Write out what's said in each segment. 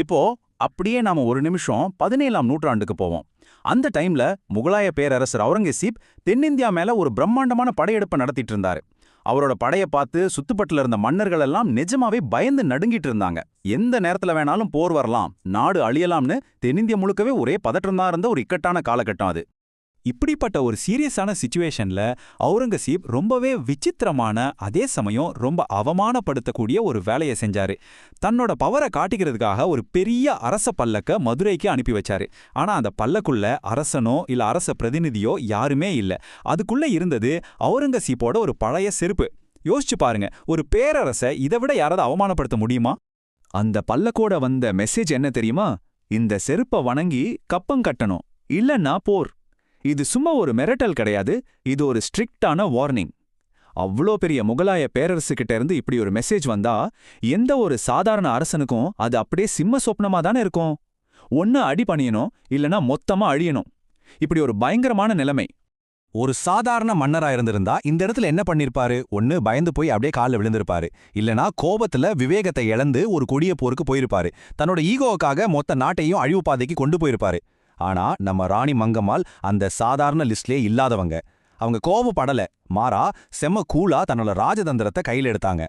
இப்போ அப்படியே நாம ஒரு நிமிஷம் 17ஆம் நூற்றாண்டுக்கு போவோம். அந்த டைம்ல முகலாய பேரரசர் அவுரங்கசீப் தென்னிந்தியா மேல ஒரு பிரம்மாண்டமான படையெடுப்பை நடத்திட்டு இருந்தாரு. அவரோட படைய பார்த்து சுத்துப்பட்டுல இருந்த மன்னர்கள் எல்லாம் நிஜமாவே பயந்து நடுங்கிட்டு இருந்தாங்க. எந்த நேரத்துல வேணாலும் போர் வரலாம், நாடு அழியலாம்னு தென்னிந்தியா முழுக்கவே ஒரே பதற்றம் தான் இருந்த ஒரு இக்கட்டான காலகட்டம் அது. இப்படிப்பட்ட ஒரு சீரியஸான சிச்சுவேஷன்ல அவுரங்கசீப் ரொம்பவே விசித்திரமான, அதே சமயம் ரொம்ப அவமானப்படுத்தக்கூடிய ஒரு வேலையை செஞ்சாரு. தன்னோட பவரை காட்டிக்கிறதுக்காக ஒரு பெரிய அரச பல்லக்க மதுரைக்கு அனுப்பி வச்சாரு. ஆனா அந்த பல்லக்குள்ள அரசனோ இல்ல அரச பிரதிநிதியோ யாருமே இல்ல. அதுக்குள்ள இருந்தது அவுரங்கசீப்போட ஒரு பழைய செருப்பு. யோசிச்சு பாருங்க, ஒரு பேரரச இதை விட யாராவது அவமானப்படுத்த முடியுமா? அந்த பல்லக்கோட வந்த மெசேஜ் என்ன தெரியுமா? இந்த செருப்பை வணங்கி கப்பம் கட்டணும், இல்லன்னா போர். இது சும்மா ஒரு மிரட்டல் கிடையாது, இது ஒரு ஸ்ட்ரிக்டான வார்னிங். அவ்வளோ பெரிய முகலாய பேரரசுகிட்ட இருந்து இப்படி ஒரு மெசேஜ் வந்தா எந்த ஒரு சாதாரண அரசனுக்கும் அது அப்படியே சிம்ம சொப்னமா தானே இருக்கும். ஒன்னு அடி பணியணும், இல்லனா மொத்தமா அழியணும். இப்படி ஒரு பயங்கரமான நிலைமை. ஒரு சாதாரண மன்னரா இருந்திருந்தா இந்த இடத்துல என்ன பண்ணிருப்பாரு? ஒன்னு பயந்து போய் அப்படியே காலில் விழுந்திருப்பாரு, இல்லனா கோபத்துல விவேகத்தை இழந்து ஒரு கொடிய போருக்கு போயிருப்பாரு. தன்னோட ஈகோவுக்காக மொத்த நாட்டையும் அழிவு பாதைக்கு கொண்டு போயிருப்பாரு. ஆனா நம்ம ராணி மங்கம்மாள் அந்த சாதாரண லிஸ்ட்லயே இல்லாதவங்க. அவங்க கோபப்படல, மாறா செம்ம கூலா தன்னோட ராஜதந்திரத்தை கையில் எடுத்தாங்க.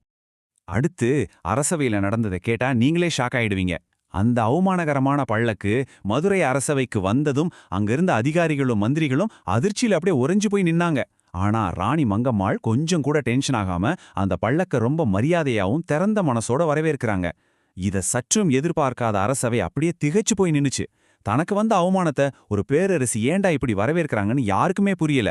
அடுத்து அரசவையில நடந்ததை கேட்டா நீங்களே ஷாக் ஆயிடுவீங்க. அந்த அவமானகரமான பல்லக்கு மதுரை அரசவைக்கு வந்ததும் அங்கிருந்த அதிகாரிகளும் மந்திரிகளும் அதிர்ச்சியில அப்படியே உறைஞ்சு போய் நின்னாங்க. ஆனா ராணி மங்கம்மாள் கொஞ்சம் கூட டென்ஷன் ஆகாம அந்த பல்லக்க ரொம்ப மரியாதையாவும் திறந்த மனசோட வரவேற்கிறாங்க. இத சற்றும் எதிர்பார்க்காத அரசவை அப்படியே திகைச்சு போய் நின்னுச்சு. தனக்கு வந்த அவமானத்தை ஒரு பேரரசி ஏண்டா இப்படி வரவேற்கிறாங்கன்னு யாருக்குமே புரியல.